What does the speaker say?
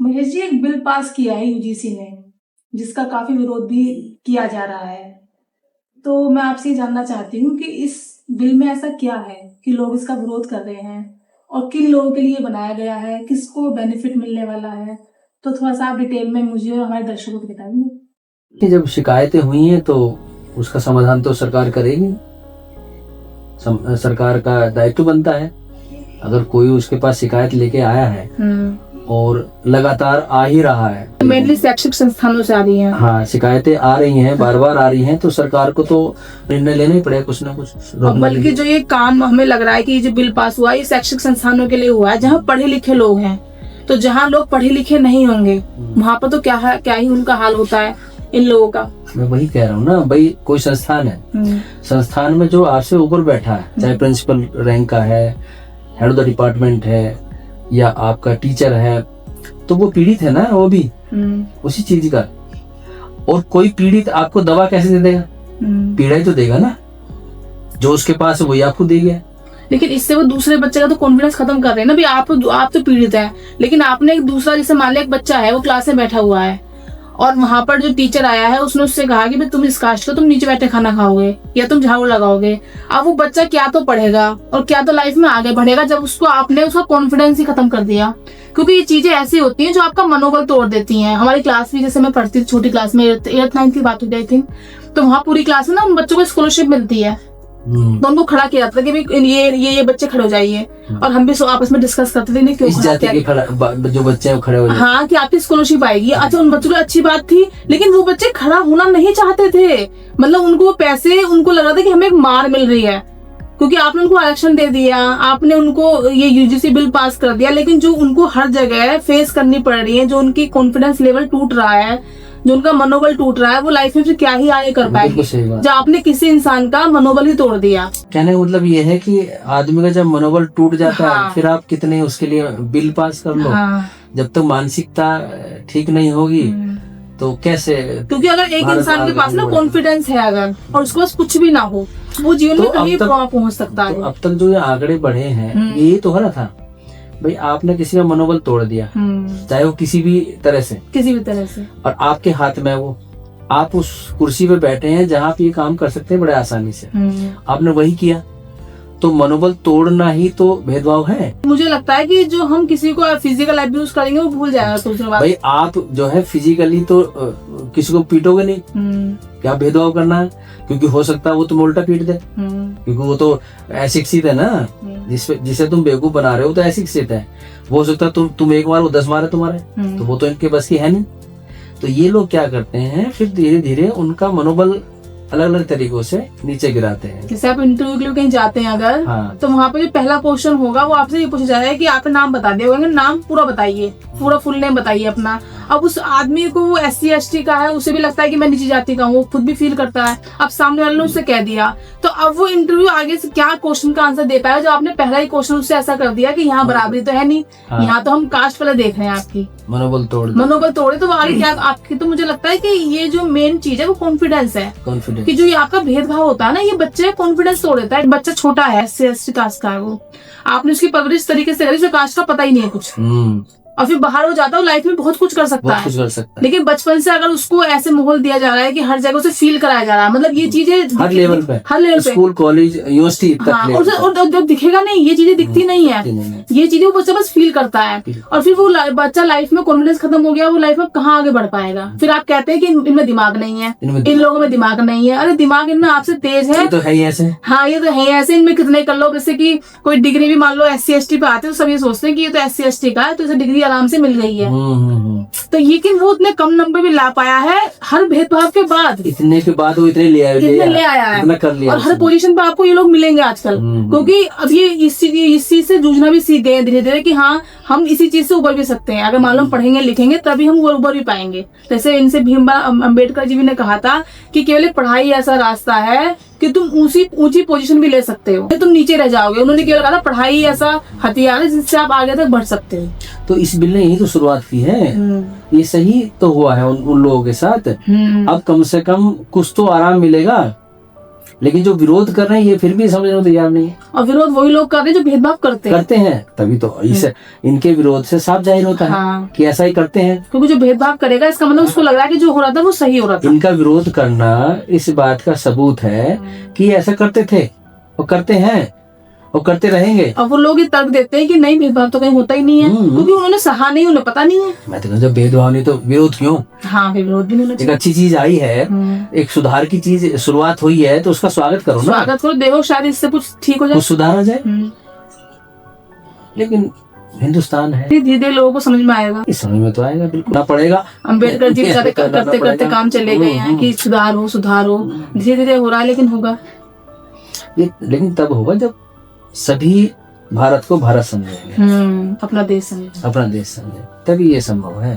महेश जी, एक bill pass किया है यूजीसी ने, जिसका काफी विरोध भी किया जा रहा है। तो मैं आपसे ये जानना चाहती हूँ कि इस बिल में ऐसा क्या है कि लोग इसका विरोध कर रहे हैं और किन लोगों के लिए बनाया गया है, किसको बेनिफिट मिलने वाला है। तो थोड़ा सा आप डिटेल में मुझे और हमारे दर्शकों को बताएंगे। कि जब शिकायतें हुई हैं तो उसका समाधान तो सरकार करेगी। सरकार का दायित्व बनता है। अगर कोई उसके पास शिकायत लेके आया है और लगातार आ ही रहा है, मेनली शैक्षिक संस्थानों से आ रही हैं। हाँ, शिकायतें आ रही हैं, बार बार आ रही हैं, तो सरकार को तो निर्णय लेना ही पड़ेगा कुछ ना कुछ। बल्कि जो ये काम हमें लग रहा है कि ये जो बिल पास हुआ है, ये शैक्षिक संस्थानों के लिए हुआ है जहाँ पढ़े लिखे लोग हैं। तो जहाँ लोग पढ़े लिखे नहीं होंगे वहाँ पर तो क्या ही उनका हाल होता है इन लोगों का। मैं वही कह रहा हूँ ना भाई, कोई संस्थान है, संस्थान में जो आपसे ऊपर बैठा है, चाहे प्रिंसिपल रैंक का है, हेड ऑफ द डिपार्टमेंट है, या आपका टीचर है, तो वो पीड़ित है ना, वो भी उसी चीज का। और कोई पीड़ित आपको दवा कैसे दे देगा? पीड़ा ही तो देगा ना, जो उसके पास है वही आपको देगा। लेकिन इससे वो दूसरे बच्चे का तो कॉन्फिडेंस खत्म कर रहे हैं ना। भी आप तो पीड़ित है, लेकिन आपने एक दूसरा, जैसे मान लिया एक बच्चा है, वो क्लास में बैठा हुआ है और वहां पर जो टीचर आया है उसने उससे कहा कि भाई तुम इस कास्ट को, तुम नीचे बैठे खाना खाओगे या तुम झाड़ू लगाओगे। अब वो बच्चा क्या तो पढ़ेगा और क्या तो लाइफ में आगे बढ़ेगा, जब उसको आपने उसका कॉन्फिडेंस ही खत्म कर दिया। क्योंकि ये चीजें ऐसी होती हैं जो आपका मनोबल तोड़ देती हैं। हमारी क्लास भी, जैसे मैं पढ़ती थी छोटी क्लास में, 8th 9th की बात हो गई थी, तो वहाँ पूरी क्लास में ना उन बच्चों को स्कॉलरशिप मिलती है। तो उनको खड़ा किया जाता था कि भाई ये बच्चे खड़े हो जाइए, और हम भी आपस में डिस्कस करते थे क्यों इस जाति के जो बच्चे हैं खड़े हो जाए। हाँ, कि आपकी स्कॉलरशिप आएगी। अच्छा, उन बच्चों को अच्छी बात थी, लेकिन वो बच्चे खड़ा होना नहीं चाहते थे। मतलब उनको पैसे, उनको लग रहा था कि हमें एक मार मिल रही है, क्योंकि आपने उनको आरक्षण दे दिया, आपने उनको ये यूजीसी बिल पास कर दिया। लेकिन जो उनको हर जगह फेस करनी पड़ रही है, जो उनकी कॉन्फिडेंस लेवल टूट रहा है, जो उनका मनोबल टूट रहा है, वो लाइफ में फिर क्या ही आगे कर पाएगी जब आपने किसी इंसान का मनोबल ही तोड़ दिया। कहने का मतलब ये है कि आदमी का जब मनोबल टूट जाता है, फिर आप कितने उसके लिए बिल पास कर लो, जब तक मानसिकता ठीक नहीं होगी तो कैसे। क्योंकि अगर एक इंसान के पास ना कॉन्फिडेंस है अगर, और उसके पास कुछ भी ना हो, वो जीवन में कहीं पहुंच सकता है। अब तक जो ये आंकड़े बढ़े हैं, यही तो हो रहा था भाई, आपने किसी का मनोबल तोड़ दिया, चाहे वो किसी भी तरह से, और आपके हाथ में वो, आप उस कुर्सी पे बैठे हैं जहाँ पे ये काम कर सकते हैं बड़े आसानी से, आपने वही किया, तो मनोबल तोड़ना ही तो भेदभाव है। मुझे लगता है कि जो हम किसी को फिजिकल अब्यूज करेंगे वो भूल जाएगा दूसरी बात। भाई आप जो है फिजिकली तो किसी को पीटोगे नहीं, क्या भेदभाव करना है? क्योंकि हो सकता है वो तुम उल्टा पीट दे, क्योंकि वो तो अशिक्षित है ना, जिसे तुम बेवकूफ बना रहे हो तो अशिक्षित है। वो हो सकता है तुम एक बार, वो 10 मारे तुम्हारे, तो वो तो इनके बस की है नहीं। तो ये लोग क्या करते हैं, फिर धीरे धीरे उनका मनोबल अलग अलग तरीकों से नीचे गिराते हैं। जैसे आप इंटरव्यू के लिए कहीं जाते हैं अगर, तो वहाँ पे जो पहला क्वेश्चन होगा वो आपसे ये पूछा जाएगा कि आपका नाम बता दिया, नाम पूरा बताइए, पूरा फुल नेम बताइए अपना। अब उस आदमी को, वो SC ST का है, उसे भी लगता है कि मैं नीची जाति का हूँ, वो खुद भी फील करता है। अब सामने वाले ने उससे कह दिया, तो अब वो इंटरव्यू आगे से क्या क्वेश्चन का आंसर दे पाएगा जब आपने पहला ही क्वेश्चन उससे ऐसा कर दिया कि यहाँ बराबरी तो है नहीं, यहाँ तो हम कास्ट वाले देख रहे हैं, आपकी मनोबल तोड़े। तो आगे क्या आपकी, तो मुझे लगता है कि ये जो मेन चीज है वो कॉन्फिडेंस है, कि जो ये आपका भेदभाव होता है ना, ये बच्चे कॉन्फिडेंस तोड़ देता है। बच्चा छोटा है, SC ST कास्ट का है, वो आपने उसकी परवरिश तरीके से करी, कास्ट का पता ही नहीं है कुछ, और फिर बाहर हो जाता है, लाइफ में बहुत कुछ कर सकता है। लेकिन बचपन से अगर उसको ऐसे माहौल दिया जा रहा है कि हर जगह उसे फील कराया जा रहा है, मतलब ये चीजें हर लेवल पे, स्कूल, कॉलेज, यूनिवर्सिटी तक, और दिखेगा नहीं, ये चीजें दिखती नहीं है, ये चीजें वो बच्चा बस फील करता है। और फिर वो बच्चा लाइफ में कॉन्फिडेंस खत्म हो गया, वो लाइफ में कहाँ आगे बढ़ पाएगा। फिर आप कहते हैं कि इनमें दिमाग नहीं है, इन लोगों में दिमाग नहीं है। अरे दिमाग इनमें आपसे तेज है, तो है ऐसे। हाँ, ये तो है ऐसे, इनमें कितने कर लो। जैसे कि कोई डिग्री भी मान लो SC ST पे आते हैं, तो सब ये सोचते हैं कि ये तो SC ST का है, तो इसे डिग्री आराम से मिल गई है। तो लेकिन वो उतने कम नंबर भी ला पाया है, हर भेदभाव के बाद, इतने के बाद वो इतने ले आया है, इतना कर लिया। और हर पोजीशन पे आपको ये लोग मिलेंगे आजकल, क्योंकि अब ये इस चीज से जूझना भी सीख गए धीरे धीरे कि हाँ, हम इसी चीज से उबर भी सकते हैं। अगर मालूम पढ़ेंगे लिखेंगे तभी हम उबर भी पाएंगे। जैसे इनसे भीमराव अम्बेडकर जी भी ने कहा था कि केवल पढ़ाई ऐसा रास्ता है कि तुम ऊंची पोजीशन भी ले सकते हो, तुम नीचे रह जाओगे। उन्होंने केवल कहा था पढ़ाई ऐसा हथियार है जिससे आप आगे तक बढ़ सकते हो। तो इस बिल ने यही तो शुरुआत की है, ये सही तो हुआ है उन लोगों के साथ। अब कम से कम कुछ तो आराम मिलेगा। लेकिन जो विरोध कर रहे हैं ये फिर भी समझने को तैयार नहीं है। और विरोध वही लोग कर रहे हैं जो भेदभाव करते हैं। तभी तो इस इनके विरोध से साफ जाहिर होता है हाँ। कि ऐसा ही करते हैं। क्योंकि जो भेदभाव करेगा इसका मतलब उसको लग रहा है कि जो हो रहा था वो सही हो रहा था। इनका विरोध करना इस बात का सबूत है कि ऐसा करते थे और करते हैं और करते रहेंगे। अब वो लोग ये तर्क देते हैं कि नहीं भेदभाव तो कहीं होता ही नहीं है, क्योंकि उन्होंने सहा नहीं, उन्हें पता नहीं है। मैं तो जब भेदभाव नहीं तो विरोध क्यों? हाँ, विरोध भी नहीं होना एक चाहिए। अच्छी चीज आई है, एक सुधार की चीज शुरुआत हुई है तो उसका स्वागत करो ना। स्वागत करो, देखो शायद इससे कुछ ठीक हो जाए, कुछ सुधार आ जाए। लेकिन हिंदुस्तान है, धीरे धीरे लोगों को समझ में आएगा। इस समझ में तो आएगा, बिल्कुल ना पड़ेगा। अम्बेडकर जी बेचारे करते करते काम चले गए हैं कि सुधार हो सुधार हो, धीरे धीरे हो रहा है, लेकिन होगा लेकिन तब होगा जब सभी भारत को भारत समझेंगे, अपना देश समझे, अपना देश समझे, तभी ये संभव है।